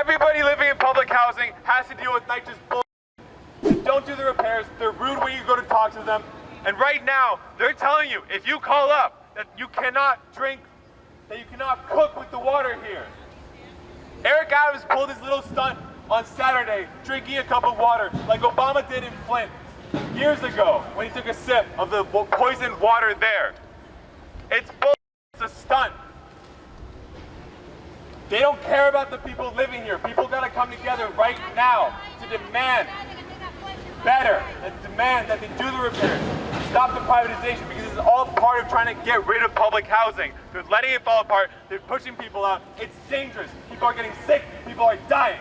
Everybody living in public housing has to deal with nitrous bull. They don't do the repairs. They're rude when you go to talk to them. And right now, they're telling you, if you call up, that you cannot drink, that you cannot cook with the water here. Eric Adams pulled his little stunt on Saturday, drinking a cup of water, like Obama did in Flint years ago, when he took a sip of the poisoned water there. It's bull, it's a stunt. They don't care about the people living here. People gotta come together right now to demand better, and demand that they do the repairs. Stop the privatization, because this is all part of trying to get rid of public housing. They're letting it fall apart, they're pushing people out. It's dangerous. People are getting sick, people are dying.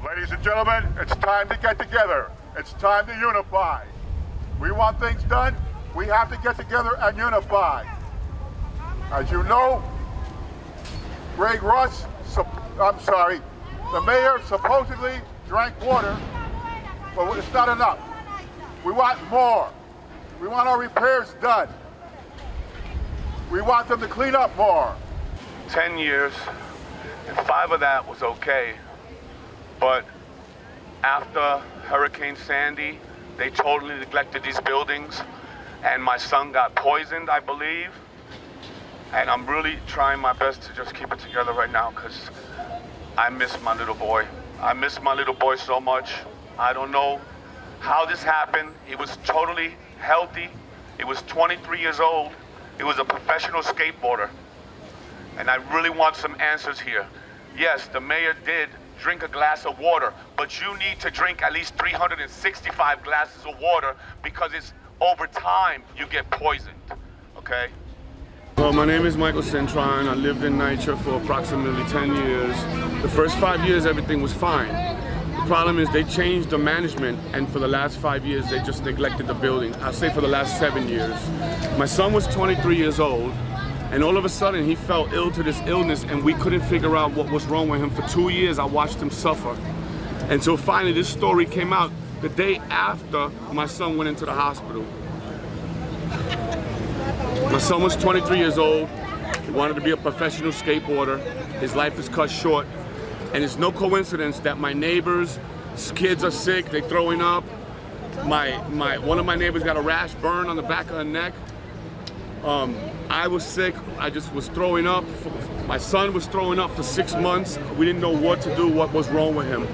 Ladies and gentlemen, it's time to get together. It's time to unify. We want things done, we have to get together and unify. As you know, Greg Russ, the mayor supposedly drank water, but it's not enough. We want more. We want our repairs done. We want them to clean up more. 10 years, and 5 of that was okay. But after Hurricane Sandy, they totally neglected these buildings, and my son got poisoned, I believe. And I'm really trying my best to just keep it together right now, because I miss my little boy. I miss my little boy so much. I don't know how this happened. He was totally healthy. He was 23 years old. He was a professional skateboarder. And I really want some answers here. Yes, the mayor did drink a glass of water, but you need to drink at least 365 glasses of water, because it's over time you get poisoned, okay? Well, my name is Michael Cintron. I lived in Nitro for approximately 10 years. The first 5 years, everything was fine. The problem is they changed the management, and for the last 5 years, they just neglected the building. I'll say for the last 7 years. My son was 23 years old, and all of a sudden, he fell ill to this illness, and we couldn't figure out what was wrong with him. For 2 years, I watched him suffer. And so finally, this story came out the day after my son went into the hospital. My son was 23 years old. He wanted to be a professional skateboarder. His life is cut short. And it's no coincidence that my neighbors' kids are sick, they're throwing up. One of my neighbors got a rash burn on the back of her neck. I was sick, I just was throwing up. My son was throwing up for 6 months. We didn't know what to do, what was wrong with him.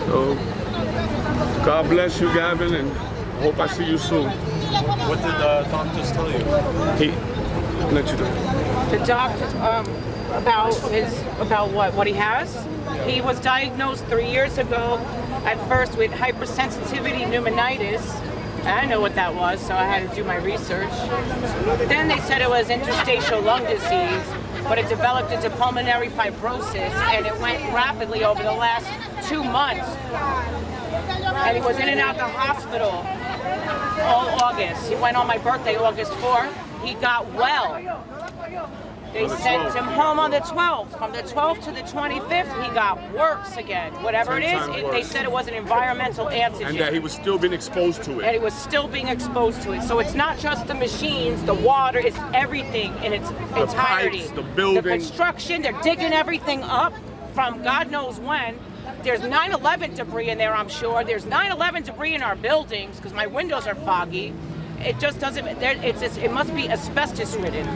So, God bless you, Gavin, and I hope I see you soon. What did the doctors tell you? He let you know. The doctor, about what he has? He was diagnosed 3 years ago, at first with hypersensitivity pneumonitis. I didn't know what that was, so I had to do my research. Then they said it was interstitial lung disease, but it developed into pulmonary fibrosis, and it went rapidly over the last 2 months. And he was in and out of the hospital all August. He went on my birthday, August 4th. He got well. They sent him home on the 12th. From the 12th to the 25th, he got worse again. Whatever it is, they said it was an environmental antigen. And that he was still being exposed to it. And he was still being exposed to it. So it's not just the machines, the water, it's everything in its entirety. Pipes, the building. The construction, they're digging everything up from God knows when. There's 9/11 debris in there, I'm sure. There's 9/11 debris in our buildings, because my windows are foggy. It just doesn't, it must be asbestos ridden.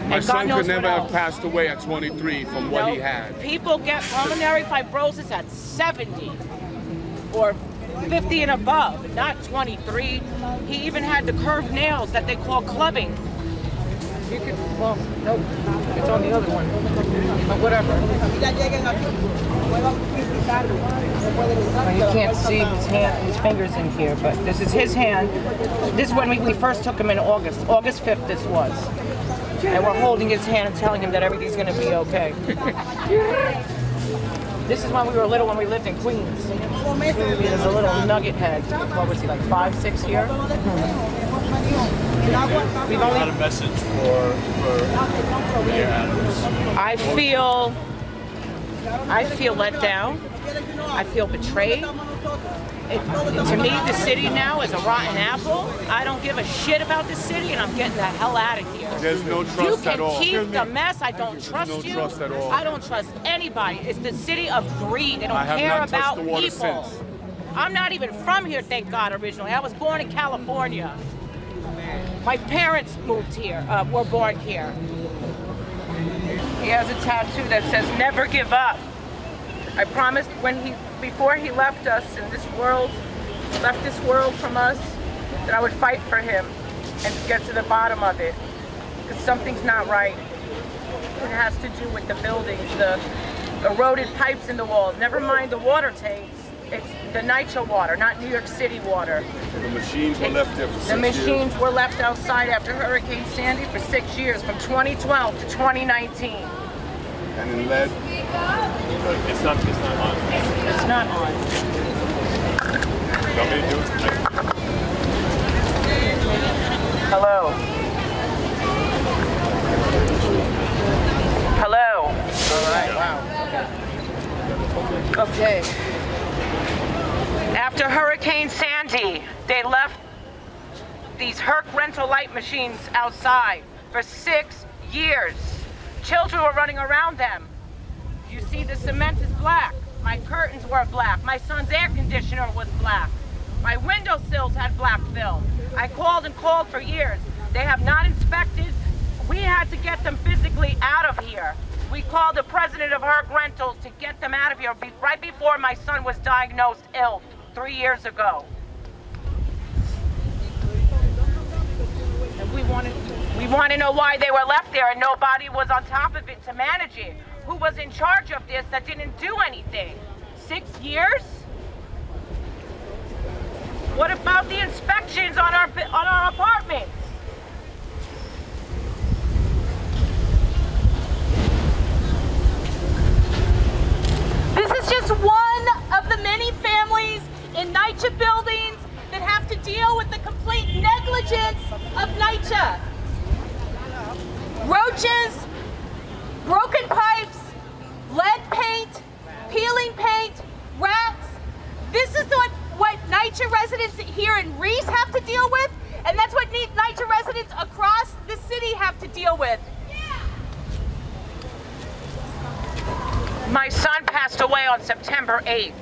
My son could never have passed away at 23 from what he had. People get pulmonary fibrosis at 70 or 50 and above, not 23. He even had the curved nails that they call clubbing. You could, well, nope, it's on the other one, but whatever. You can't see his hand, his fingers in here, but this is his hand. This is when we first took him in August 5th this was. And we're holding his hand and telling him that everything's gonna be okay. This is when we were little, when we lived in Queens. He was a little nugget head. What was he, like 5, 6 years? We've only got a message for Mayor Adams. I feel let down. I feel betrayed. To me, the city now is a rotten apple. I don't give a shit about the city, and I'm getting the hell out of here. There's no You trust at can all. keep the mess. I don't trust no you. trust at all. I don't trust anybody. It's the city of greed. They don't I have care not touched about the water people. since. I'm not even from here, thank God, originally. I was born in California. My parents moved here, were born here. He has a tattoo that says, "Never give up." I promised before he left us in this world, left this world from us, that I would fight for him and get to the bottom of it. Because something's not right. It has to do with the buildings, the eroded pipes in the walls. Never mind the water tanks. It's the NYCHA water, not New York City water. The machines were left there for 6 The years. machines were left outside after Hurricane Sandy for 6 years, from 2012 to 2019. And in lead. It's not on. It's not on. You want me to do it? Hello. Hello. All right. Wow. Okay. After Hurricane Sandy, they left these Herc rental light machines outside for 6 years. Children were running around them. You see the cement is black. My curtains were black. My son's air conditioner was black. My windowsills had black film. I called and called for years. They have not inspected. We had to get them physically out of here. We called the president of Herc Rentals to get them out of here right before my son was diagnosed ill 3 years ago. And we want to know why they were left there and nobody was on top of it to manage it. Who was in charge of this that didn't do anything? 6 years? What about the inspections on our apartments? This is just one of the many families in NYCHA buildings that have to deal with the complete negligence of NYCHA. Roaches, broken pipes, lead paint, peeling paint, rats. This is what NYCHA residents here in Reese have to deal with, and that's what NYCHA residents across the city have to deal with. My son passed away on September 8th.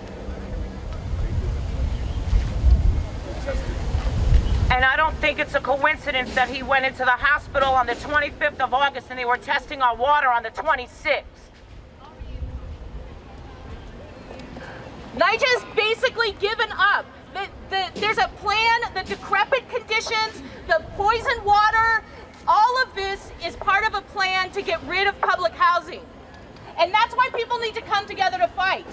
And I don't think it's a coincidence that he went into the hospital on the 25th of August and they were testing our water on the 26th. NYCHA's basically given up. There's a plan, the decrepit conditions, the poisoned water, all of this is part of a plan to get rid of public housing. And that's why people need to come together to fight.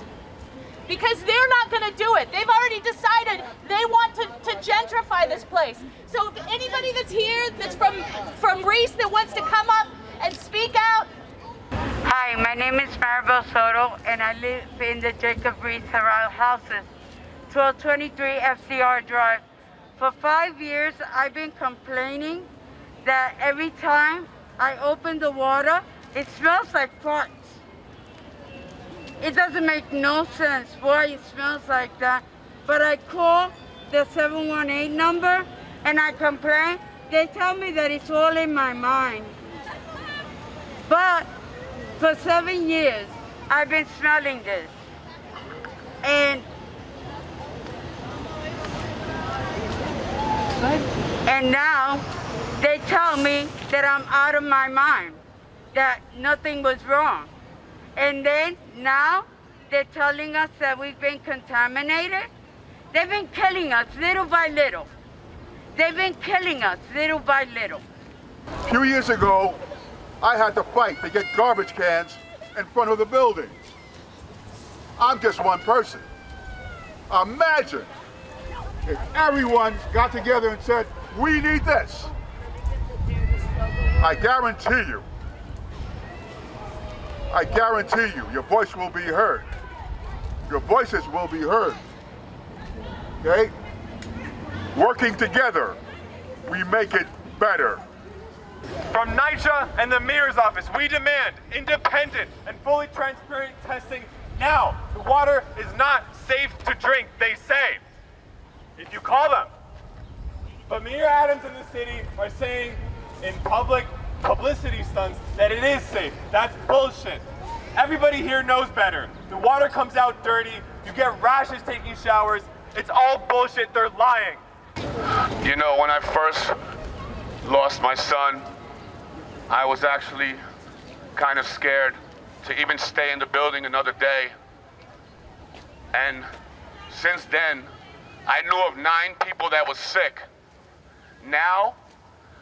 Because they're not going to do it. They've already decided they want to gentrify this place. So if anybody that's here, that's from Reese, that wants to come up and speak out. Hi, my name is Maribel Soto, and I live in the Jacob Reese Herald houses, 1223 FCR Drive. For 5 years, I've been complaining that every time I open the water, it smells like farts. It doesn't make no sense why it smells like that. But I call the 718 number and I complain. They tell me that it's all in my mind. But for 7 years, I've been smelling this. And now they tell me that I'm out of my mind, that nothing was wrong. And then now they're telling us that we've been contaminated. They've been killing us little by little. They've been killing us little by little. A few years ago, I had to fight to get garbage cans in front of the building. I'm just one person. Imagine if everyone got together and said, we need this. I guarantee you, your voice will be heard. Your voices will be heard. Okay? Working together, we make it better. From NYCHA and the mayor's office, we demand independent and fully transparent testing now. The water is not safe to drink, they say. if you call them. But Mayor Adams and the city are saying in public publicity stunts that it is safe. That's bullshit. Everybody here knows better. The water comes out dirty, you get rashes taking showers. It's all bullshit, they're lying. You know, when I first lost my son, I was actually kind of scared to even stay in the building another day. And since then, I knew of 9 people that was sick. Now,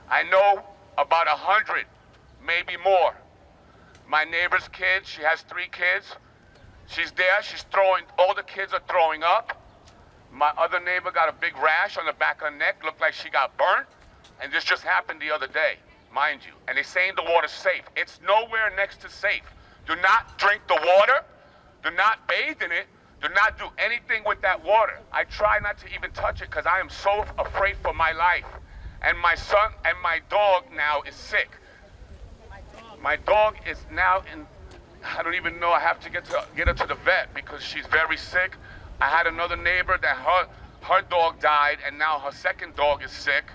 I know about 100, maybe more. My neighbor's kid, she has 3 kids. She's there, all the kids are throwing up. My other neighbor got a big rash on the back of her neck, looked like she got burnt. And this just happened the other day, mind you. And they're saying the water's safe. It's nowhere next to safe. Do not drink the water. Do not bathe in it. Do not do anything with that water. I try not to even touch it because I am so afraid for my life. And my son and my dog now is sick. My dog is now in, I don't even know, I have to get her to the vet because she's very sick. I had another neighbor that her dog died and now her second dog is sick.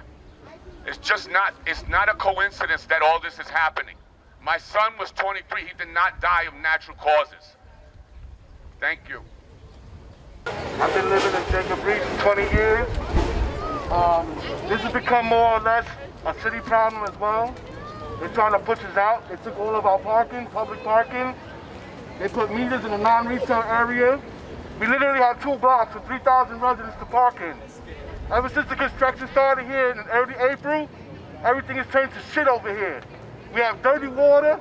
It's not a coincidence that all this is happening. My son was 23, he did not die of natural causes. Thank you. I've been living in Jacob Reach for 20 years. This has become more or less a city problem as well. They're trying to push us out. They took all of our parking, public parking. They put meters in the non-retail area. We literally have 2 blocks with 3,000 residents to park in. Ever since the construction started here in early April, everything has turned to shit over here. We have dirty water.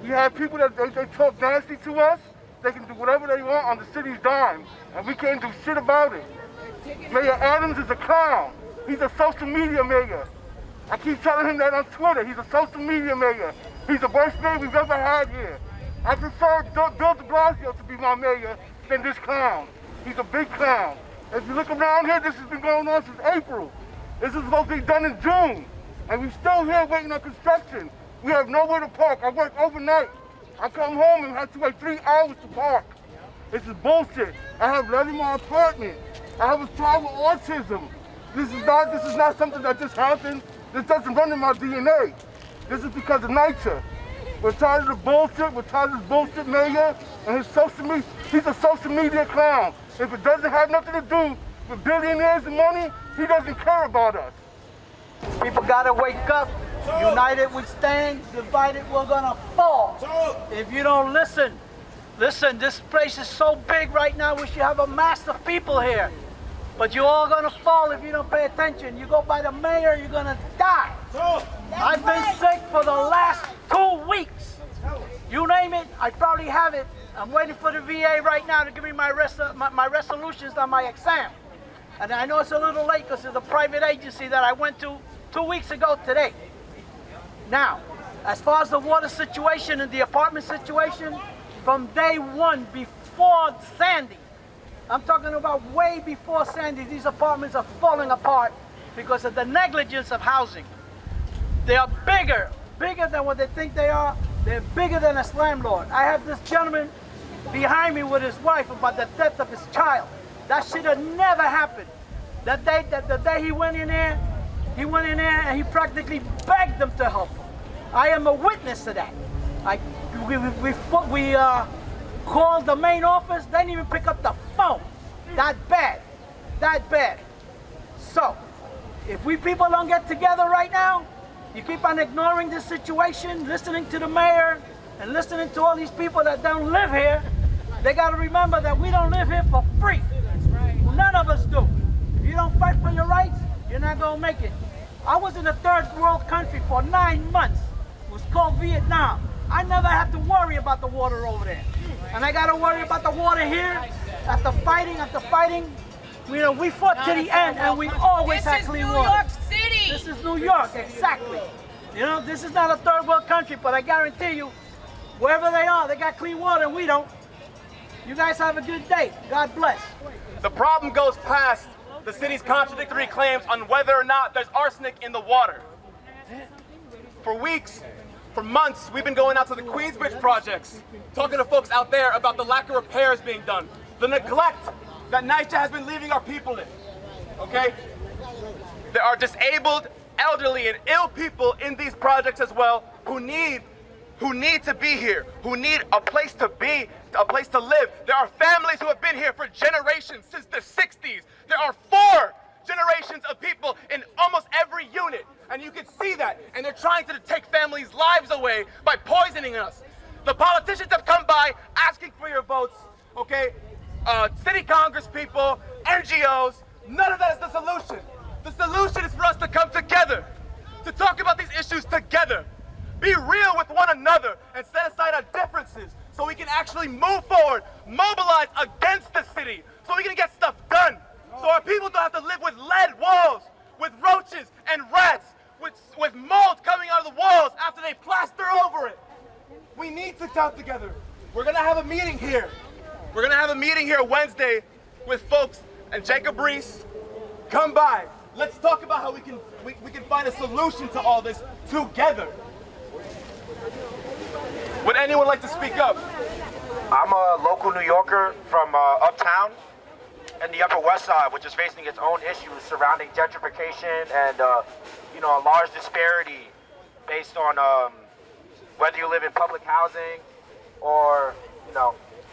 We have people that they talk nasty to us. They can do whatever they want on the city's dime, and we can't do shit about it. Mayor Adams is a clown. He's a social media mayor. I keep telling him that on Twitter. He's a social media mayor. He's the worst mayor we've ever had here. I prefer Bill de Blasio to be my mayor than this clown. He's a big clown. If you look around here, this has been going on since April. This is supposed to be done in June, and we're still here waiting on construction. We have nowhere to park. I work overnight. I come home and have to wait 3 hours to park. This is bullshit. I have lead in my apartment. I have a child with autism. This is not something that just happened. This doesn't run in my DNA. This is because of nature. We're tired of the bullshit. We're tired of this bullshit mayor and his social media. He's a social media clown. If it doesn't have nothing to do with billionaires and money, he doesn't care about us. People gotta wake up. United we stand, divided we're gonna fall. If you don't listen, this place is so big right now, we should have a mass of people here. But you're all gonna fall if you don't pay attention. You go by the mayor, you're gonna die. I've been sick for the last 2 weeks. You name it, I probably have it. I'm waiting for the VA right now to give me my resolutions on my exam. And I know it's a little late because it's a private agency that I went to 2 weeks ago today. Now, as far as the water situation and the apartment situation, from day 1 before Sandy, I'm talking about way before Sandy, these apartments are falling apart because of the negligence of housing. They are bigger than what they think they are. They're bigger than a landlord. I have this gentleman behind me with his wife about the death of his child. That should have never happened. The day he went in there and he practically begged them to help him. I am a witness to that. We called the main office, they didn't even pick up the phone. That bad. So, if we people don't get together right now, you keep on ignoring this situation, listening to the mayor, and listening to all these people that don't live here, they gotta remember that we don't live here for free. None of us do. If you don't fight for your rights, you're not gonna make it. I was in a third world country for 9 months. It was called Vietnam. I never had to worry about the water over there. And I gotta worry about the water here. After fighting, you know, we fought to the end and we always had clean water. This is New York City. This is New York, exactly. You know, this is not a third world country, but I guarantee you, wherever they are, they got clean water and we don't. You guys have a good day. God bless. The problem goes past the city's contradictory claims on whether or not there's arsenic in the water. For weeks, for months, we've been going out to the Queensbridge projects, talking to folks out there about the lack of repairs being done, the neglect that NYC has been leaving our people in. okay? There are disabled, elderly, and ill people in these projects as well who need to be here, who need a place to be, a place to live. There are families who have been here for generations, since the 60s. There are 4 generations of people in almost every unit, and you can see that. And they're trying to take families' lives away by poisoning us. The politicians have come by asking for your votes, okay? City Congress people, NGOs, none of that is the solution. The solution is for us to come together, to talk about these issues together. Be real with one another and set aside our differences so we can actually move forward, mobilize against the city, so we can get stuff done. So our people don't have to live with lead walls, with roaches and rats, with mold coming out of the walls after they plaster over it. We need to come together. We're gonna have a meeting here. We're gonna have a meeting here Wednesday with folks, and Jacob Reese, come by. Let's talk about how we can find a solution to all this together. Would anyone like to speak up? I'm a local New Yorker from uptown and the Upper West Side, which is facing its own issues surrounding gentrification and a large disparity based on whether you live in public housing or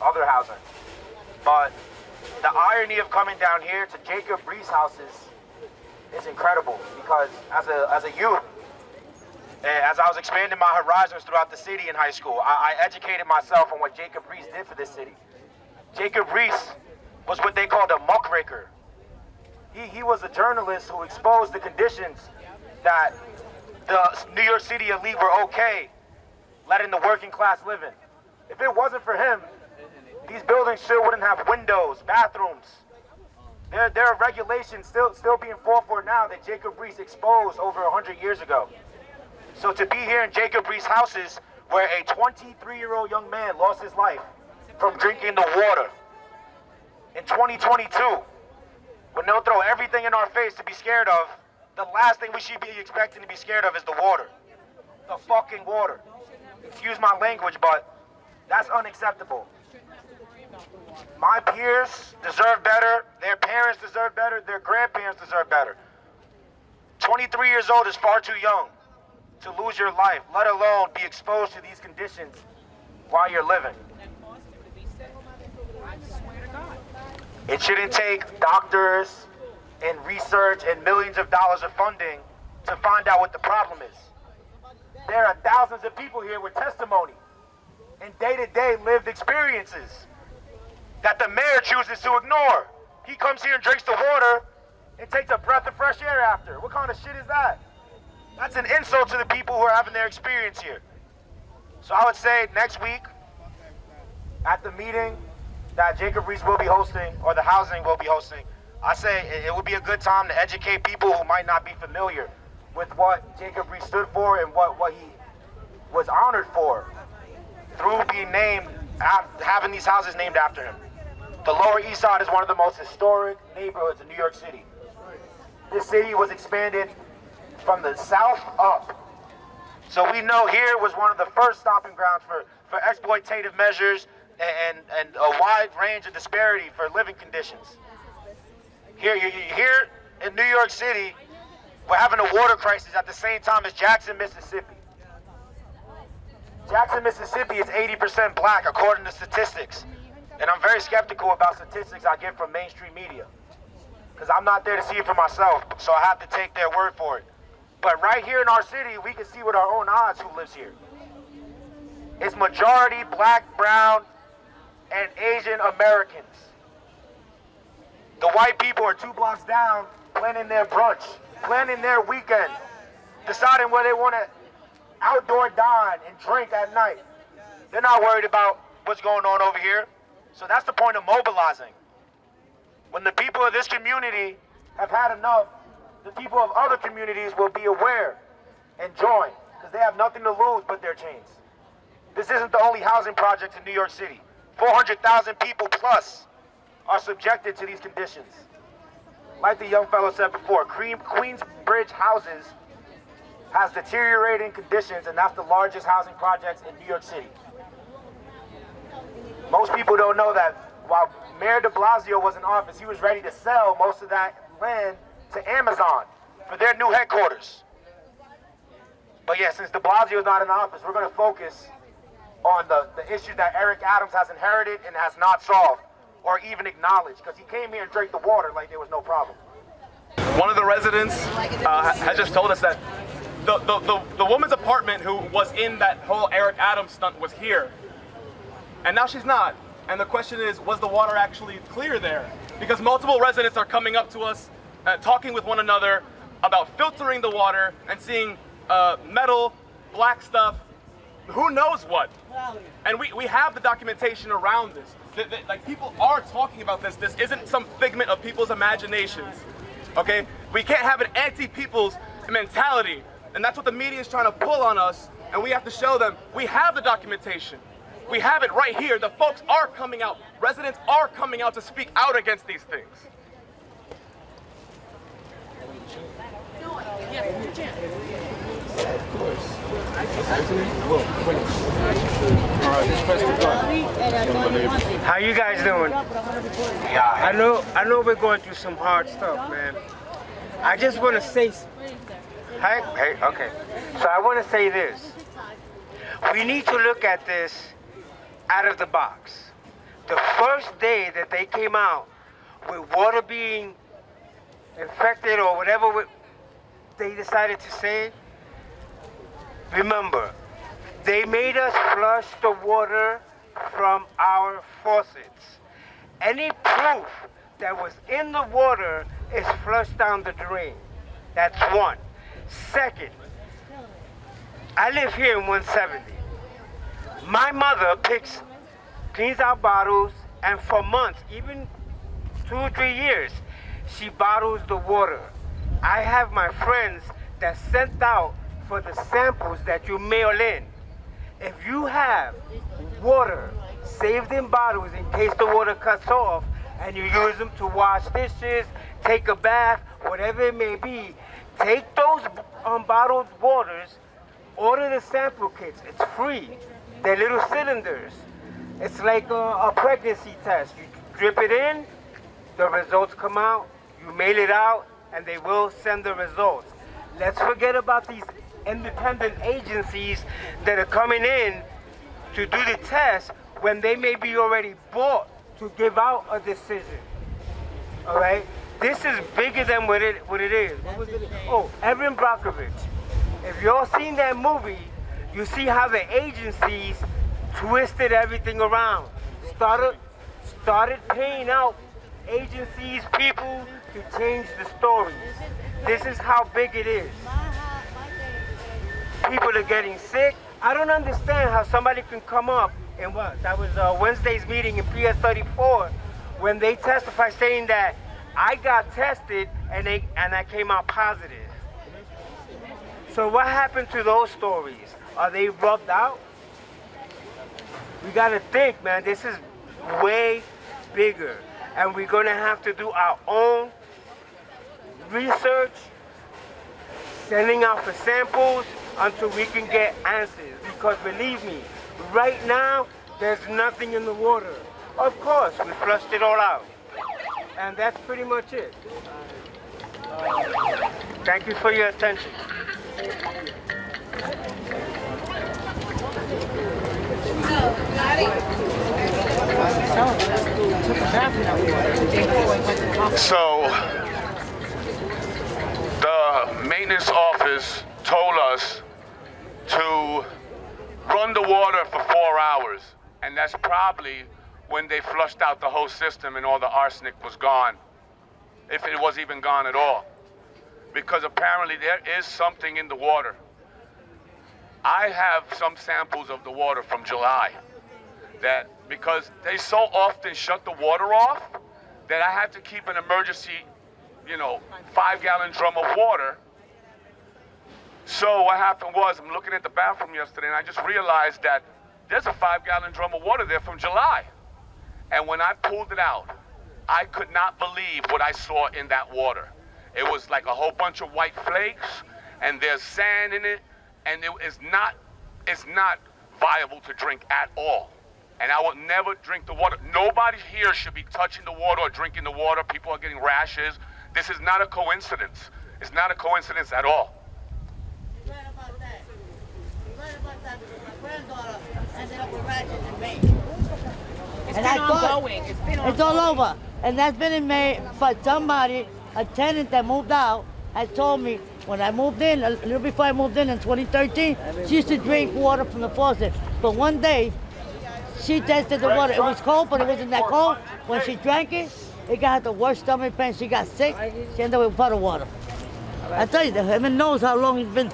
other housing. But the irony of coming down here to Jacob Reese houses is incredible, because as a youth, as I was expanding my horizons throughout the city in high school, I educated myself on what Jacob Reese did for this city. Jacob Reese was what they called a muckraker. He was a journalist who exposed the conditions that the New York City elite were okay letting the working class live in. If it wasn't for him, these buildings still wouldn't have windows, bathrooms. There are regulations still being fought for now that Jacob Reese exposed over 100 years ago. So to be here in Jacob Reese houses, where a 23-year-old young man lost his life from drinking the water in 2022, when they'll throw everything in our face to be scared of, the last thing we should be expecting to be scared of is the water. The fucking water. Excuse my language, but that's unacceptable. My peers deserve better, their parents deserve better, their grandparents deserve better. 23 years old is far too young to lose your life, let alone be exposed to these conditions while you're living. It shouldn't take doctors and research and millions of dollars of funding to find out what the problem is. There are thousands of people here with testimony and day-to-day lived experiences that the mayor chooses to ignore. He comes here and drinks the water and takes a breath of fresh air after. What kind of shit is that? That's an insult to the people who are having their experience here. So I would say next week, at the meeting that Jacob Reese will be hosting, or the housing will be hosting, I say it would be a good time to educate people who might not be familiar with what Jacob Reese stood for and what he was honored for through being named, having these houses named after him. The Lower East Side is one of the most historic neighborhoods in New York City. This city was expanded from the south up. So we know here was one of the first stomping grounds for exploitative measures and a wide range of disparity for living conditions. Here in New York City, we're having a water crisis at the same time as Jackson, Mississippi. Jackson, Mississippi is 80% black according to statistics. And I'm very skeptical about statistics I get from mainstream media, because I'm not there to see it for myself, so I have to take their word for it. But right here in our city, we can see with our own eyes who lives here. It's majority black, brown, and Asian Americans. The white people are 2 blocks down planning their brunch, planning their weekend, deciding where they want to outdoor dine and drink at night. They're not worried about what's going on over here. So that's the point of mobilizing. When the people of this community have had enough, the people of other communities will be aware and join, because they have nothing to lose but their chains. This isn't the only housing project in New York City. 400,000 people plus are subjected to these conditions. Like the young fellow said before, Queensbridge Houses has deteriorating conditions, and that's the largest housing project in New York City. Most people don't know that while Mayor de Blasio was in office, he was ready to sell most of that land to Amazon for their new headquarters. But yeah, since de Blasio is not in office, we're going to focus on the issues that Eric Adams has inherited and has not solved or even acknowledged, because he came here and drank the water like there was no problem. One of the residents has just told us that the woman's apartment who was in that whole Eric Adams stunt was here, and now she's not. And the question is, was the water actually clear there? Because multiple residents are coming up to us, talking with one another about filtering the water and seeing metal, black stuff, who knows what. And we have the documentation around this. Like, people are talking about this. This isn't some figment of people's imaginations. Okay? We can't have an anti-people's mentality. And that's what the media is trying to pull on us. And we have to show them we have the documentation. We have it right here. The folks are coming out. Residents are coming out to speak out against these things. Of course. How you guys doing? I know we're going through some hard stuff, man. I just want to say, okay. So I want to say this. We need to look at this out of the box. The first day that they came out with water being infected or whatever they decided to say, remember, they made us flush the water from our faucets. Any proof that was in the water is flushed down the drain. That's one. Second, I live here in 170. My mother cleans out bottles, and for months, even 2 or 3 years, she bottles the water. I have my friends that sent out for the samples that you mail in. If you have water saved in bottles in case the water cuts off and you use them to wash dishes, take a bath, whatever it may be, take those bottled waters, order the sample kits. It's free. They're little cylinders. It's like a pregnancy test. You drip it in, the results come out, you mail it out, and they will send the results. Let's forget about these independent agencies that are coming in to do the test when they may be already bought to give out a decision. All right? This is bigger than what it is. What was it? Oh, Evan Brockovich. If y'all seen that movie, you see how the agencies twisted everything around. Started paying out agencies, people to change the stories. This is how big it is. People are getting sick. I don't understand how somebody can come up and that was Wednesday's meeting in PS 34 when they testified saying that I got tested and I came out positive. So what happened to those stories? Are they rubbed out? We gotta think, man, this is way bigger. And we're gonna have to do our own research, sending out for samples until we can get answers. Because believe me, right now, there's nothing in the water. Of course, we flushed it all out. And that's pretty much it. Thank you for your attention. So, the maintenance office told us to run the water for 4 hours, and that's probably when they flushed out the whole system and all the arsenic was gone, if it was even gone at all. Because apparently there is something in the water. I have some samples of the water from July that, because they so often shut the water off, that I had to keep an emergency, 5-gallon drum of water. So what happened was, I'm looking at the bathroom yesterday and I just realized that there's a 5-gallon drum of water there from July. And when I pulled it out, I could not believe what I saw in that water. It was like a whole bunch of white flakes, and there's sand in it, and it's not viable to drink at all. And I will never drink the water. Nobody here should be touching the water or drinking the water. People are getting rashes. This is not a coincidence. It's not a coincidence at all. You're right about that. You're right about that because my granddaughter ended up with ratchets in Maine. It's been ongoing. It's been ongoing. It's all over. And that's been in May, but somebody, a tenant that moved out, had told me when I moved in, a little before I moved in 2013, she used to drink water from the faucet. But one day, she tested the water. It was cold, but it wasn't that cold. When she drank it, it got her the worst stomach pain. She got sick. She ended up with puddle water. I tell you, heaven knows how long it's been.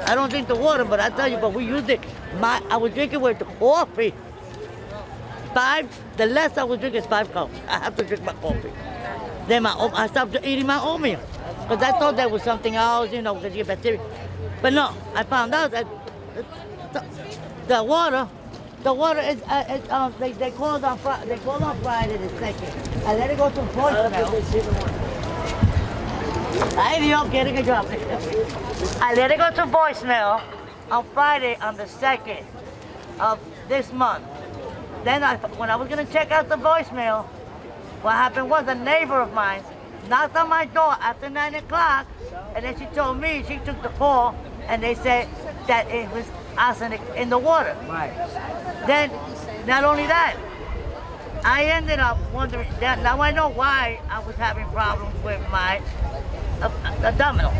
I don't drink the water, but I tell you, but we used it. I was drinking with the coffee. The less I was drinking is 5 cups. I have to drink my coffee. Then I stopped eating my oatmeal. Because I thought that was something else, you know, because you get bacteria. But no, I found out that the water is, they called on Friday the 2nd. I let it go to voicemail. Ay Dios, quieren que yo hable. I let it go to voicemail on Friday on the 2nd of this month. Then when I was gonna check out the voicemail, what happened was a neighbor of mine knocked on my door after 9 o'clock, and then she told me she took the call, and they said that it was arsenic in the water. Right. Then, not only that, I ended up wondering, now I know why I was having problems with my abdominal.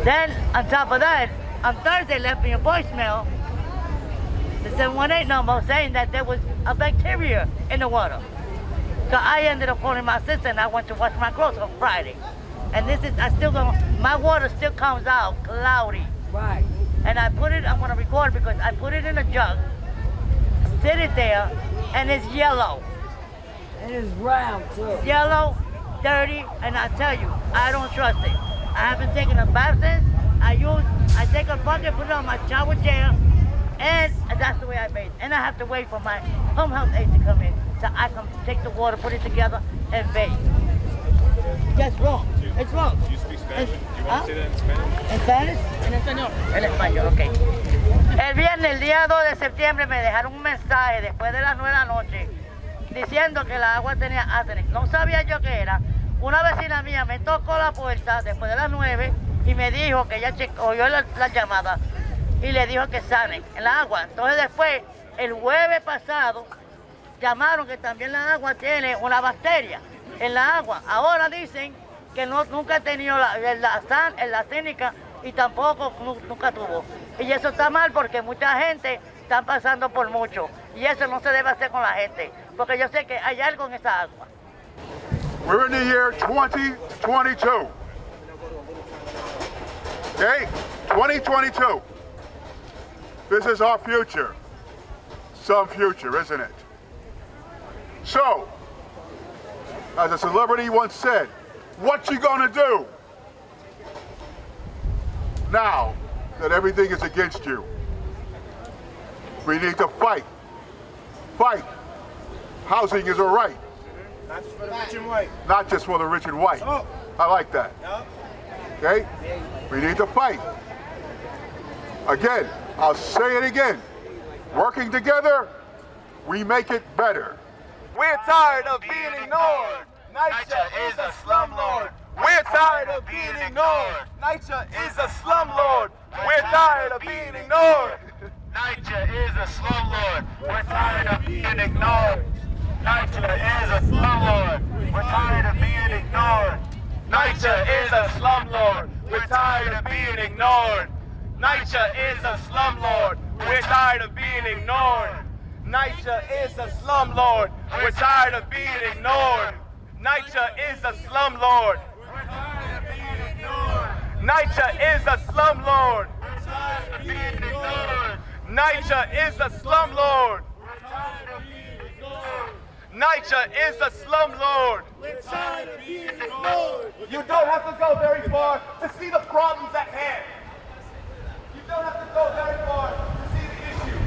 Then, on top of that, on Thursday left me a voicemail, the 718 number, saying that there was a bacteria in the water. So I ended up calling my sister, and I went to wash my clothes on Friday. And this is, my water still comes out cloudy. Right. And I put it, I'm gonna record because I put it in a jug, sit it there, and it's yellow. And it's round too. It's yellow, dirty, and I tell you, I don't trust it. I haven't taken a bath since. I take a bucket, put it on my shower chair, and that's the way I bathe. And I have to wait for my home health aide to come in. So I can take the water, put it together, and bathe. That's wrong. It's wrong. Do you speak Spanish? Do you want to say that in Spanish? ¿En Spanish? En español. En español, ok. El viernes, el día 2 de septiembre, me dejaron un mensaje después de las 9 de la noche diciendo que la agua tenía Arsenic. No sabía yo qué era. Una vecina mía me tocó la puerta después de las 9 y me dijo que ella oyó la llamada y le dijo que es Arsenic en la agua. Entonces después, el jueves pasado, llamaron que también la agua tiene una bacteria en la agua. Ahora dicen que nunca ha tenido la arsénica y tampoco nunca tuvo. Y eso está mal porque mucha gente está pasando por mucho. Y eso no se debe hacer con la gente, porque yo sé que hay algo en esa agua. We're in the year 2022. Okay? 2022. This is our future. Some future, isn't it? So, as a celebrity once said, what you gonna do now that everything is against you? We need to fight. Fight. Housing is a right. Not just for the rich and white. Not just for the rich and white. Oh. I like that. Okay? We need to fight. Again, I'll say it again. Working together, we make it better. We're tired of being ignored. NYCHA is a slumlord. We're tired of being ignored. NYCHA is a slumlord. We're tired of being ignored. NYCHA is a slumlord. We're tired of being ignored. NYCHA is a slumlord. We're tired of being ignored. NYCHA is a slumlord. We're tired of being ignored. NYCHA is a slumlord. We're tired of being ignored. NYCHA is a slumlord. We're tired of being ignored. NYCHA is a slumlord. NYCHA is a slumlord. NYCHA is a slumlord. NYCHA is a slumlord. You don't have to go very far to see the problems at hand. You don't have to go very far to see the issues.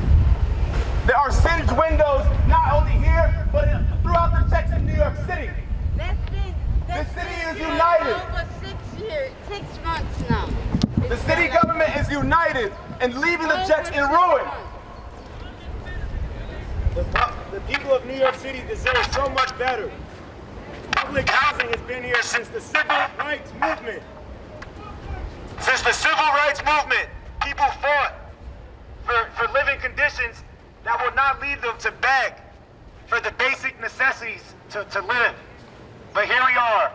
There are singed windows not only here, but throughout the checks in New York City. The city is united. Over 6 years, 6 months now. The city government is united and leaving the checks in ruin. The people of New York City deserve so much better. Public housing has been here since the civil rights movement. Since the civil rights movement, people fought for living conditions that will not lead them to beg for the basic necessities to live. But here we are,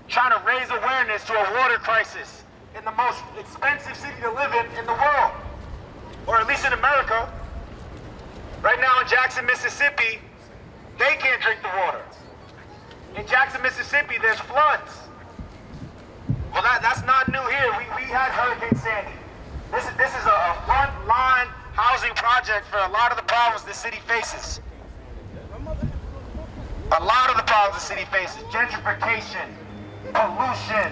trying to raise awareness to a water crisis in the most expensive city to live in the world, or at least in America. Right now in Jackson, Mississippi, they can't drink the water. In Jackson, Mississippi, there's floods. Well, that's not new here. We had Hurricane Sandy. This is a front-line housing project for a lot of the problems the city faces. A lot of the problems the city faces: gentrification, pollution,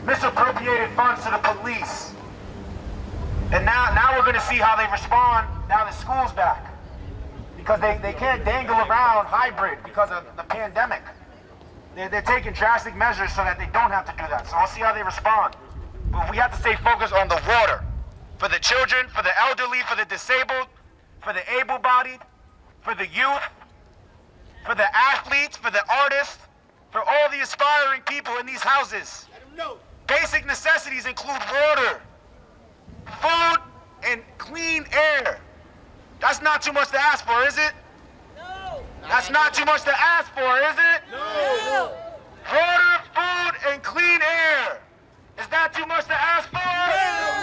misappropriated funds to the police. And now we're going to see how they respond now that school's back. Because they can't dangle around hybrid because of the pandemic. They're taking drastic measures so that they don't have to do that. So we'll see how they respond. But we have to stay focused on the water. For the children, for the elderly, for the disabled, for the able-bodied, for the youth, for the athletes, for the artists, for all the aspiring people in these houses. Basic necessities include water, food, and clean air. That's not too much to ask for, is it? No. That's not too much to ask for, is it? No. Water, food, and clean air. Is that too much to ask for?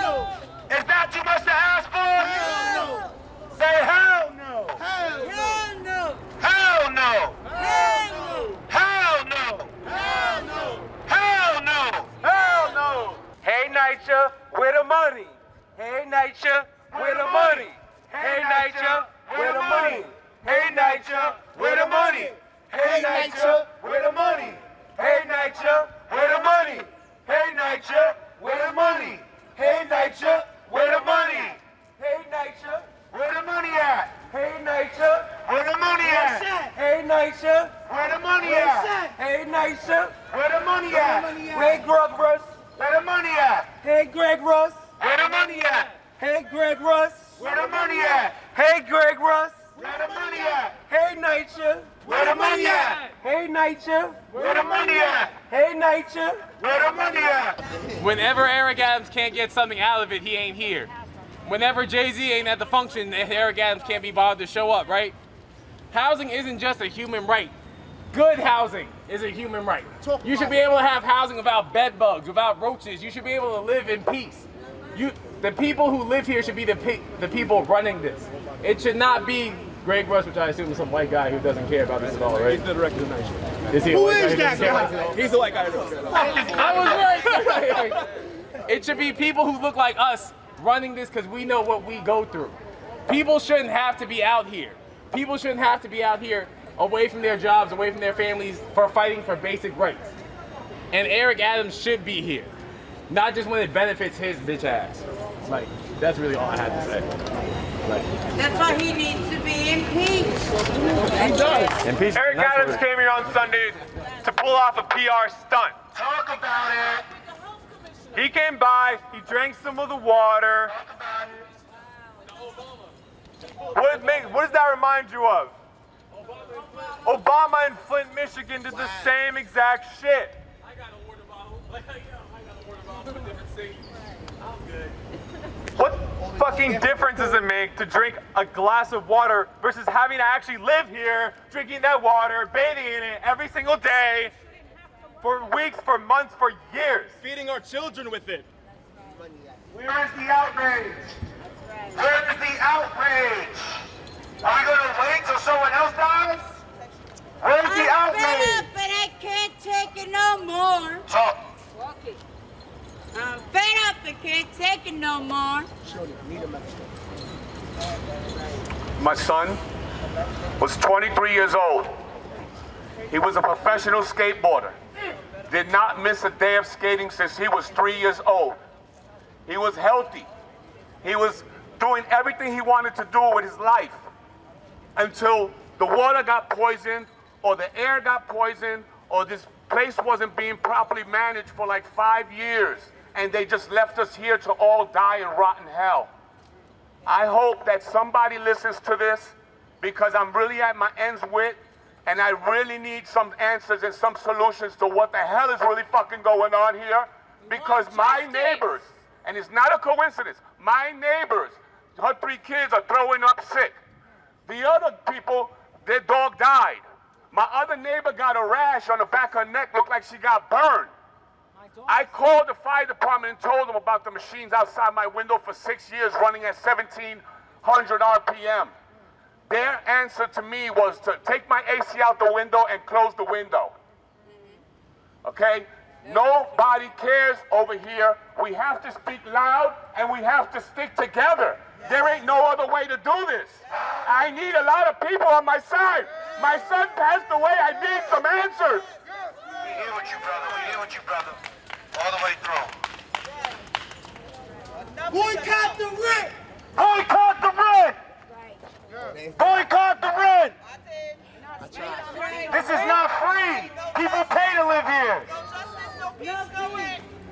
No. Is that too much to ask for? No. Say hell no. Hell no. Hell no. Hell no. Hell no. Hell no. Hell no. Hell no. Hey, NYC, where the money? Hey, NYC, where the money? Hey, NYC, where the money? Hey, NYC, where the money? Hey, NYC, where the money? Hey, NYC, where the money? Hey, NYC, where the money? Hey, NYC, where the money? Hey, NYC, Where the money at? hey, NYC, Where the money at? hey, NYC, Where the money at? hey, NYC, Where the money at? hey, Greg Russ, Where the money at? hey, Greg Russ, Where the money at? hey, Greg Russ, Where the money at? hey, Greg Russ, Where the money at? hey, NYC, Where the money at? hey, NYC, Where the money at? hey, NYC. Where the money at? Whenever Eric Adams can't get something out of it, he ain't here. Whenever Jay-Z ain't at the function, Eric Adams can't be bothered to show up, right? Housing isn't just a human right. Good housing is a human right. You should be able to have housing without bed bugs, without roaches. You should be able to live in peace. The people who live here should be the people running this. It should not be Greg Russ, which I assume is some white guy who doesn't care about this at all, right? He's the director of the night. Is he Who is that guy? He's the white guy. I was right. It should be people who look like us running this because we know what we go through. People shouldn't have to be out here. People shouldn't have to be out here away from their jobs, away from their families for fighting for basic rights. And Eric Adams should be here. Not just when it benefits his bitch ass. Like, that's really all I had to say. That's why he needs to be impeached. He does. Impeach. Eric Adams came here on Sunday to pull off a PR stunt. Talk about it. He came by, he drank some of the water. What does that remind you of? Obama in Flint, Michigan did the same exact shit. I got a water bottle. I got a water bottle with different things. I'm good. What fucking difference does it make to drink a glass of water versus having to actually live here, drinking that water, bathing in it every single day, for weeks, for months, for years? Feeding our children with it. Where is the outrage? Where is the outrage? Are we gonna wait till someone else dies? Where's the outrage? I'm fed up and I can't take it no more. Talk. I'm fed up and can't take it no more. My son was 23 years old. He was a professional skateboarder. Did not miss a day of skating since he was 3 years old. He was healthy. He was doing everything he wanted to do with his life until the water got poisoned or the air got poisoned or this place wasn't being properly managed for like 5 years and they just left us here to all die in rotten hell. I hope that somebody listens to this because I'm really at my ends with And I really need some answers and some solutions to what the hell is really fucking going on here. Because my neighbors, and it's not a coincidence, my neighbors, her 3 kids are throwing up sick. The other people, their dog died. My other neighbor got a rash on the back of her neck, looked like she got burned. I called the fire department and told them about the machines outside my window for 6 years running at 1,700 RPM. Their answer to me was to take my AC out the window and close the window. Okay? Nobody cares over here. We have to speak loud and we have to stick together. There ain't no other way to do this. I need a lot of people on my side. My son passed away. I need some answers. We here with you, brother. We here with you, brother. All the way through. Boycott the rent! Boycott the rent! Boycott the rent! This is not free. People pay to live here.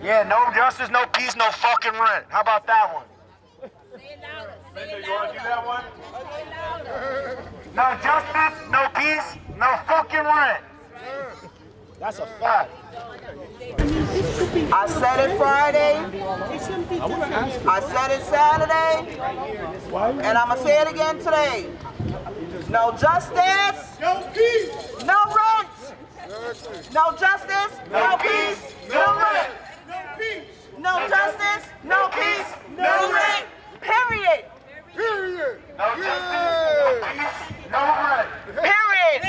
Yeah, no justice, no peace, no fucking rent. How about that one? You want to do that one? No justice, no peace, no fucking rent. That's a fact. I said it Friday, I said it Saturday, and I'm going to say it again today. No justice, No peace! no rent. No justice, no peace, no rent. No peace! No justice, no peace, no rent. Period. Period! No justice, no peace, no rent. Period.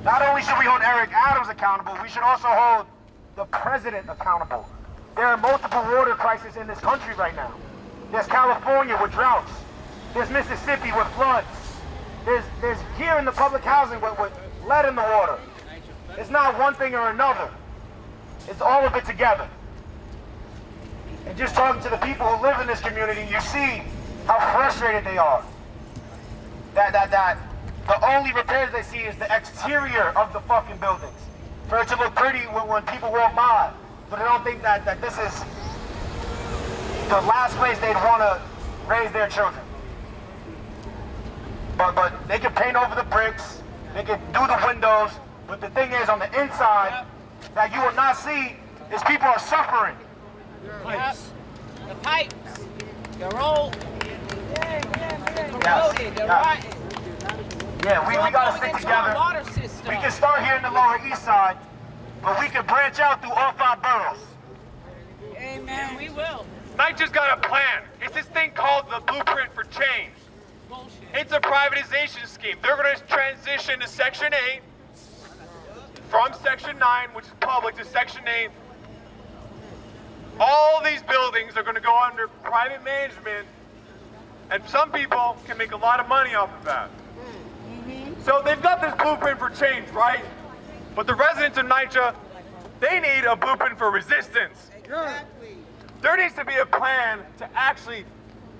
Not only should we hold Eric Adams accountable, we should also hold the president accountable. There are multiple water crises in this country right now. There's California with droughts. There's Mississippi with floods. There's here in the public housing with lead in the water. It's not one thing or another. It's all of it together. And just talking to the people who live in this community, you see how frustrated they are. That the only repairs they see is the exterior of the fucking buildings. For it to look pretty when people walk by. But I don't think that this is the last place they'd want to raise their children. But they can paint over the bricks, they can do the windows, but the thing is on the inside that you will not see is people are suffering. Yes. The pipes, they're old. They're corroded, they're rotten. Yeah, we gotta stick together. We can start here in the Lower East Side, but we can branch out through all 5 boroughs. Amen, we will. NYCHA's got a plan. It's this thing called the Blueprint for Change. Bullshit. It's a privatization scheme. They're going to transition to Section 8 from Section 9, which is public, to Section 8. All these buildings are going to go under private management, and some people can make a lot of money off of that. So they've got this blueprint for change, right? But the residents of NYCHA, they need a blueprint for resistance. There needs to be a plan to actually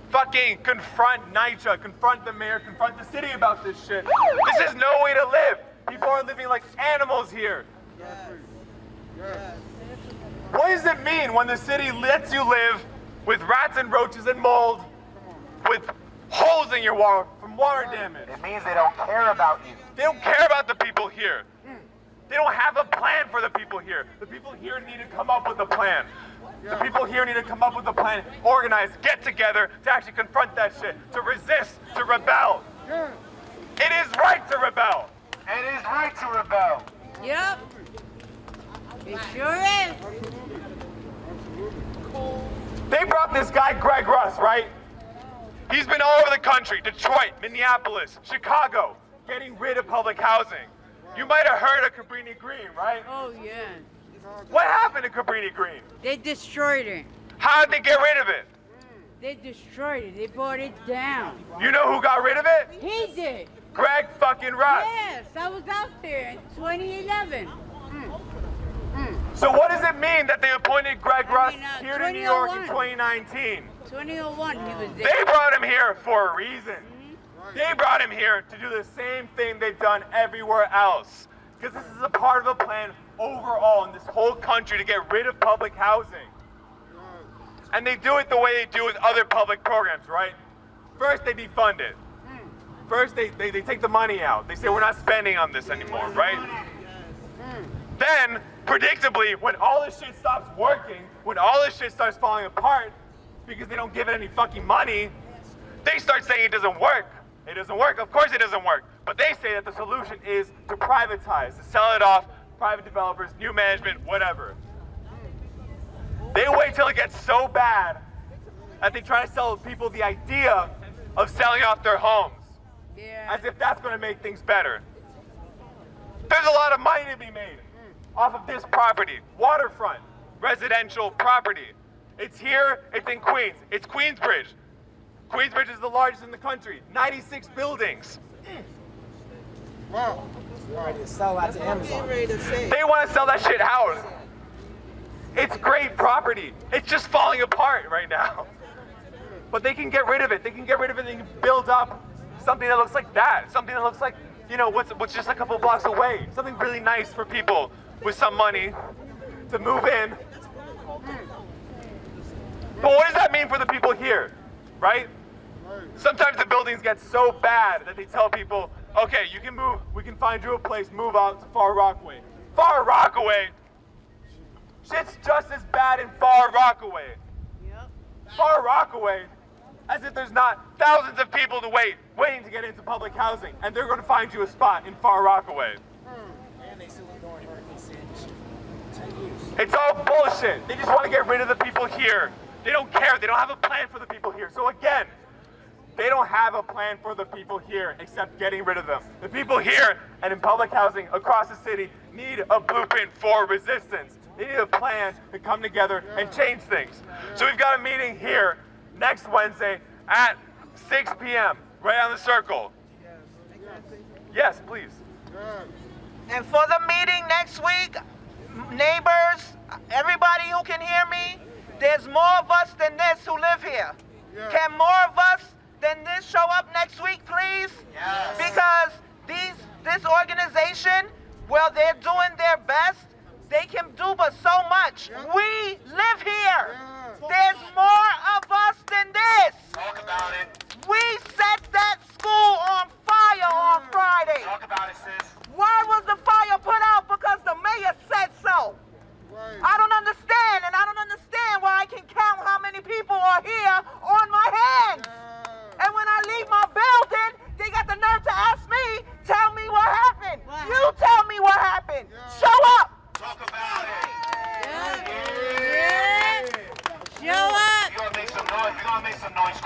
fucking confront NYCHA, confront the mayor, confront the city about this shit. This is no way to live. People are living like animals here. What does it mean when the city lets you live with rats and roaches and mold, with holes in your water from water damage? It means they don't care about you. They don't care about the people here. They don't have a plan for the people here. The people here need to come up with a plan. The people here need to come up with a plan, organize, get together to actually confront that shit, to resist, to rebel. It is right to rebel. It is right to rebel. Yep. It sure is. They brought this guy, Greg Russ, right? He's been all over the country, Detroit, Minneapolis, Chicago, getting rid of public housing. You might have heard of Cabrini Green, right? Oh, yeah. What happened to Cabrini Green? They destroyed it. How did they get rid of it? They destroyed it. They brought it down. You know who got rid of it? He did. Greg fucking Russ. Yes, I was out there in 2011. So what does it mean that they appointed Greg Russ here to New York in 2001. 2019? 2001, he was there. They brought him here for a reason. They brought him here to do the same thing they've done everywhere else. Because this is a part of a plan overall in this whole country to get rid of public housing. And they do it the way they do with other public programs, right? First, they defund it. First, they take the money out. They say we're not spending on this anymore, right? Then, predictably, when all this shit stops working, when all this shit starts falling apart, because they don't give it any fucking money, they start saying it doesn't work. It doesn't work. Of course it doesn't work. But they say that the solution is to privatize, to sell it off, private developers, new management, whatever. They wait till it gets so bad that they try to sell people the idea of selling off their homes. As if that's going to make things better. There's a lot of money to be made off of this property, waterfront, residential property. It's here, it's in Queens, it's Queensbridge. Queensbridge is the largest in the country, 96 buildings. Wow. Ready to sell that to Amazon. They want to sell that shit out. It's great property. It's just falling apart right now. But they can get rid of it. They can get rid of it and they can build up something that looks like that. Something that looks like, you know, what's just a couple blocks away. Something really nice for people with some money to move in. But what does that mean for the people here, right? Sometimes the buildings get so bad that they tell people, okay, you can move, we can find you a place, move out to Far Rockaway. Far Rockaway? Shit's just as bad in Far Rockaway. Far Rockaway, as if there's not thousands of people waiting to get into public housing, and they're going to find you a spot in Far Rockaway. And they still ignoring Hurricane Sandy. 10 years. It's all bullshit. They just want to get rid of the people here. They don't care. They don't have a plan for the people here. So again, they don't have a plan for the people here except getting rid of them. The people here and in public housing across the city need a blueprint for resistance. They need a plan to come together and change things. So we've got a meeting here next Wednesday at 6 p.m. right on the circle. Yes, please. And for the meeting next week, neighbors, everybody who can hear me, there's more of us than this who live here. Can more of us than this show up next week, please? Because this organization, well, they're doing their best. They can do but so much. We live here. There's more of us than this. Talk about it. We set that school on fire on Friday. Talk about it, sis. Why was the fire put out? Because the mayor said so. I don't understand, and I don't understand why I can count how many people are here on my hands. And when I leave my building, they got the nerve to ask me, tell me what happened. You tell me what happened. Show up. Talk about it. Show up. You're gonna make some noise. You're gonna make some noise.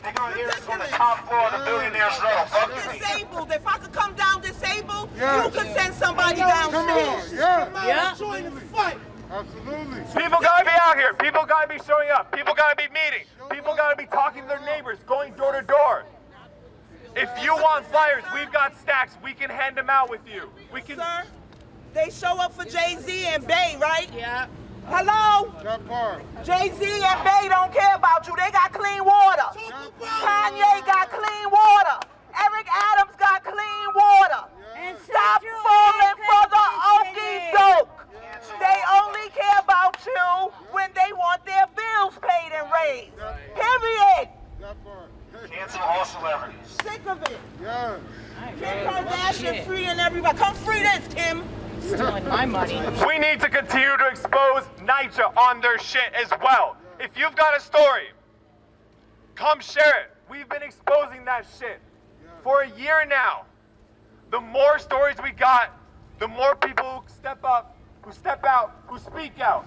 They're gonna hear us on the top floor of the billionaire's row. Disabled. If I could come down disabled, you could send somebody downstairs. Join the fight. Absolutely. People gotta be out here. People gotta be showing up. People gotta be meeting. People gotta be talking to their neighbors, going door to door. If you want flyers, we've got stacks. We can hand them out with you. We can. Sir, they show up for Jay-Z and Bay, right? Yeah. Hello? That part. Jay-Z and Bay don't care about you. They got clean water. Kanye got clean water. Eric Adams got clean water. And stop falling for the okie doke. They only care about you when they want their bills paid and raised. Period. That part. Cancel all celebrities. Sick of it. Yeah. Kim Kardashian freeing everybody. Come free this, Kim. Stealing my money. We need to continue to expose NYCHA on their shit as well. If you've got a story, come share it. We've been exposing that shit for a year now. The more stories we got, the more people who step up, who step out, who speak out.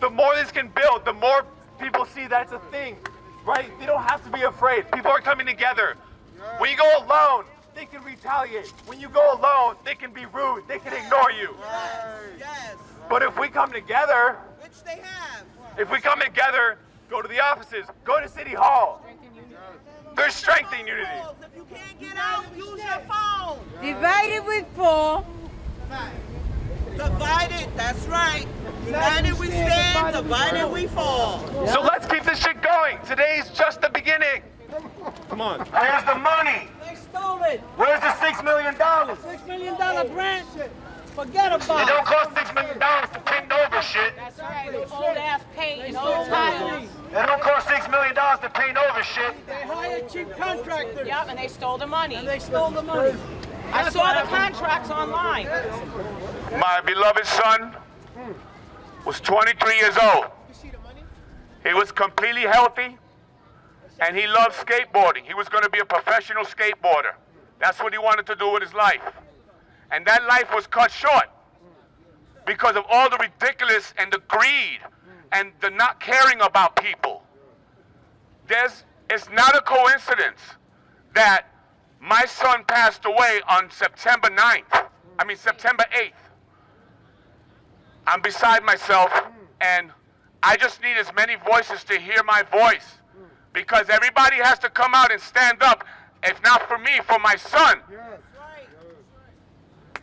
The more this can build, the more people see that it's a thing, right? They don't have to be afraid. People are coming together. When you go alone, they can retaliate. When you go alone, they can be rude. They can ignore you. Yes. But if we come together, Which they have. if we come together, go to the offices, go to City Hall. There's strength in unity. If you can't get out, use your phone. Divided we fall. Divided, that's right. United we stand, divided we fall. So let's keep this shit going. Today's just the beginning. Come on. Where's the money? They stole it. Where's the $6 million? $6 million grant. Forget about It it. don't cost $6 million to take over. over shit. That's right. Old ass paint and old tires. It don't cost $6 million to paint over shit. They hired cheap contractors. Yep, and they stole the money. And they stole the money. I saw the contracts online. My beloved son was 23 years old. He was completely healthy, and he loved skateboarding. He was going to be a professional skateboarder. That's what he wanted to do with his life. And that life was cut short because of all the ridiculous and the greed and the not caring about people. It's not a coincidence that my son passed away on September 8th. I'm beside myself, and I just need as many voices to hear my voice, because everybody has to come out and stand up, if not for me, for my son.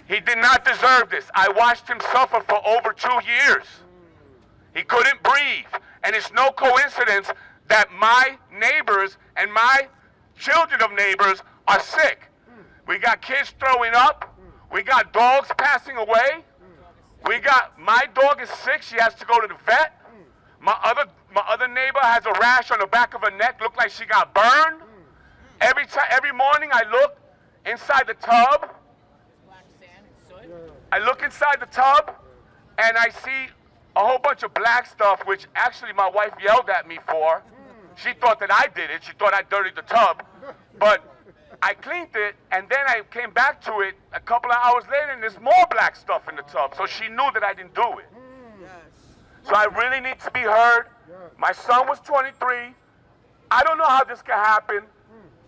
He did not deserve this. I watched him suffer for over 2 years. He couldn't breathe, and it's no coincidence that my neighbors and my children of neighbors are sick. We got kids throwing up. We got dogs passing away. My dog is sick. She has to go to the vet. My other neighbor has a rash on the back of her neck. Looked like she got burned. Every morning I look inside the tub. I look inside the tub and I see a whole bunch of black stuff, which actually my wife yelled at me for. She thought that I did it. She thought I dirtied the tub. But I cleaned it, and then I came back to it a couple of hours later, and there's more black stuff in the tub. So she knew that I didn't do it. So I really need to be heard. My son was 23. I don't know how this could happen.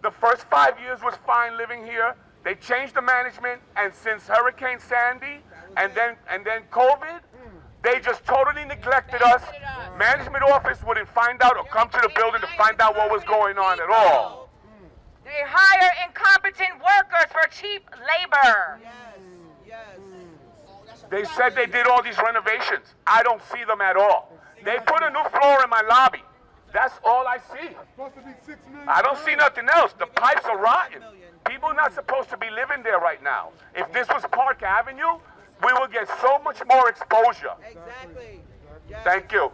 The first 5 years was fine living here. They changed the management, and since Hurricane Sandy and then COVID, they just totally neglected us. Management office wouldn't find out or come to the building to find out what was going on at all. They hire incompetent workers for cheap labor. They said they did all these renovations. I don't see them at all. They put a new floor in my lobby. That's all I see. I don't see nothing else. The pipes are rotten. People are not supposed to be living there right now. If this was Park Avenue, we would get so much more exposure. Exactly. Thank you.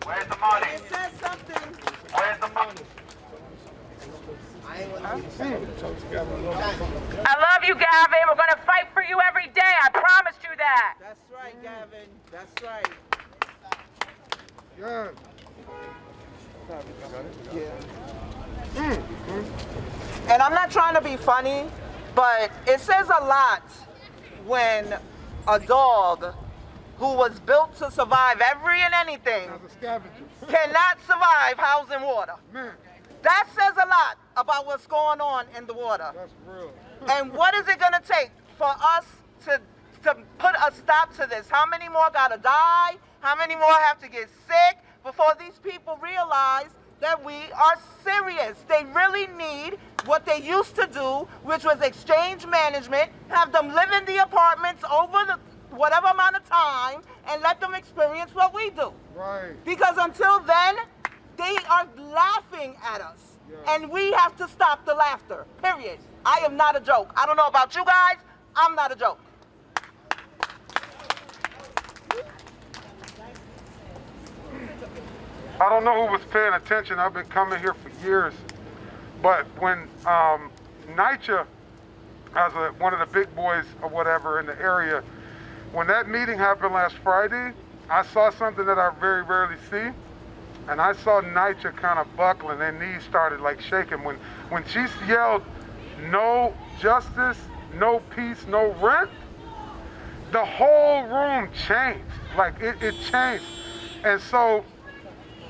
Where's the money? It says something. Where's the money? I love you, Gavin. We're going to fight for you every day. I promised you that. That's right, Gavin. That's right. And I'm not trying to be funny, but it says a lot when a dog who was built to survive every and anything cannot survive house and water. That says a lot about what's going on in the water. That's real. And what is it going to take for us to put a stop to this? How many more got to die? How many more have to get sick before these people realize that we are serious? They really need what they used to do, which was exchange management, have them live in the apartments over the whatever amount of time, and let them experience what we do. Right. Because until then, they are laughing at us. Yeah. And we have to stop the laughter, period. I am not a joke. I don't know about you guys, I'm not a joke. I don't know who was paying attention. I've been coming here for years. But when NYCHA, as one of the big boys or whatever in the area, when that meeting happened last Friday, I saw something that I very rarely see. And I saw NYCHA kind of buckling, their knees started like shaking. When she yelled, no justice, no peace, no rent, the whole room changed. Like it changed. And so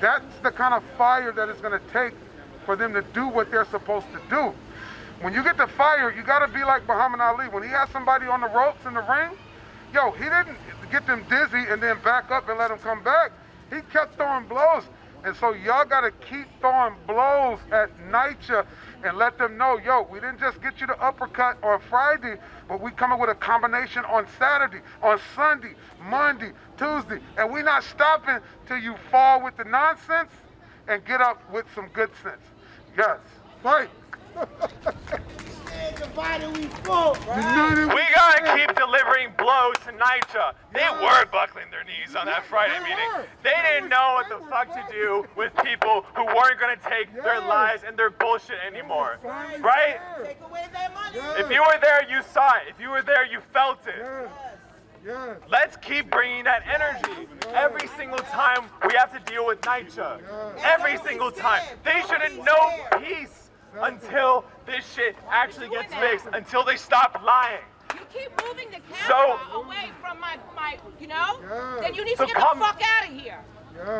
that's the kind of fire that it's gonna take for them to do what they're supposed to do. When you get the fire, you gotta be like Muhammad Ali. When he had somebody on the ropes in the ring, yo, he didn't get them dizzy and then back up and let them come back. He kept throwing blows. And so y'all gotta keep throwing blows at NYCHA and let them know, yo, we didn't just get you the uppercut on Friday, but we coming with a combination on Saturday, on Sunday, Monday, Tuesday, and we not stopping till you fall with the nonsense and get up with some good sense. Yes, fight. Divided we fall. We gotta keep delivering blows to NYCHA. They were buckling their knees on that Friday meeting. They didn't know what the fuck to do with people who weren't gonna take their lies and their bullshit anymore. Right? Take away their money. If you were there, you saw it. If you were there, you felt it. Let's keep bringing that energy. Every single time we have to deal with NYCHA. Every single time. They shouldn't know peace until this shit actually gets fixed, until they stop lying. You keep moving the camera away from my, you know? Then you need to get the fuck out of here.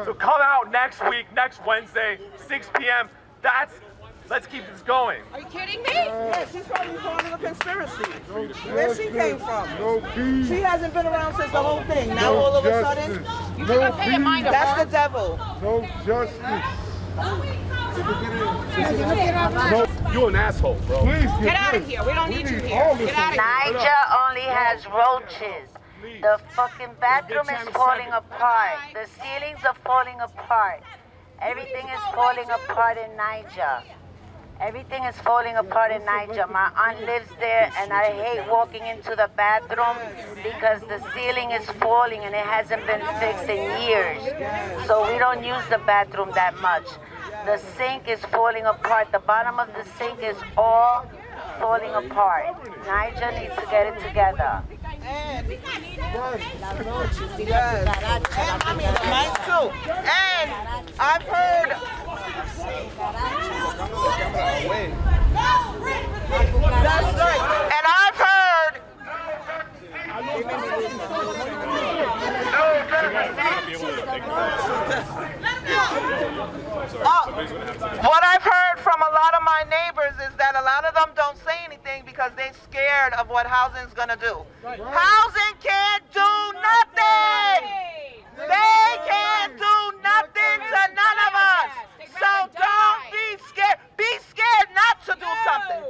So come out next week, next Wednesday, 6 p.m. Let's keep this going. Are you kidding me? Yeah, she's probably part of the conspiracy. Where she came from. She hasn't been around since the whole thing. Now all of a sudden, you think I'm paying mind of that's her? the devil. No justice. You're an asshole, bro. Get out of here. We don't need you here. Get out of here. NYCHA only has roaches. The fucking bathroom is falling apart. The ceilings are falling apart. Everything is falling apart in NYCHA. Everything is falling apart in NYCHA. My aunt lives there, and I hate walking into the bathroom because the ceiling is falling and it hasn't been fixed in years. So we don't use the bathroom that much. The sink is falling apart. The bottom of the sink is all falling apart. NYCHA needs to get it together. Mine too. And I've heard. That's right. And I've heard. What I've heard from a lot of my neighbors is that a lot of them don't say anything because they're scared of what housing's gonna do. Housing can't do nothing. They can't do nothing to none of us. So don't be scared. Be scared not to do something.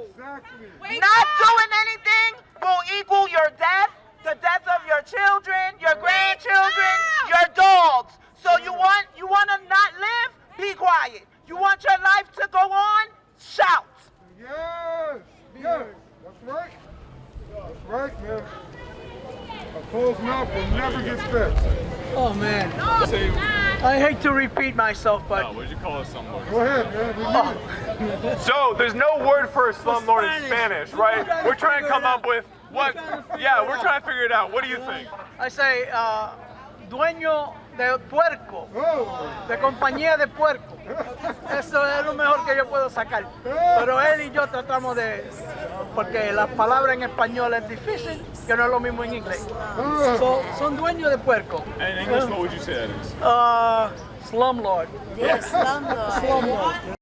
Not doing anything will equal your death, the death of your children, your grandchildren, your dogs. So you want to not live? Be quiet. You want your life to go on? Shout. Yes, that's right. That's right, man. A closed mouth will never get fixed. Oh man. I hate to repeat myself, but what did you call us slumlord? Go ahead, man. So there's no word for a slumlord in Spanish, right? We're trying to come up with what? Yeah, we're trying to figure it out. What do you think? I say, dueño de puerco, de compañía de puerco. Eso es lo mejor que yo puedo sacar. Pero él y yo tratamos de, porque las palabras en español es difícil, que no es lo mismo en inglés. Son dueños de puerco. In English, what would you say that is? Slumlord. Yes, slumlord. Slumlord.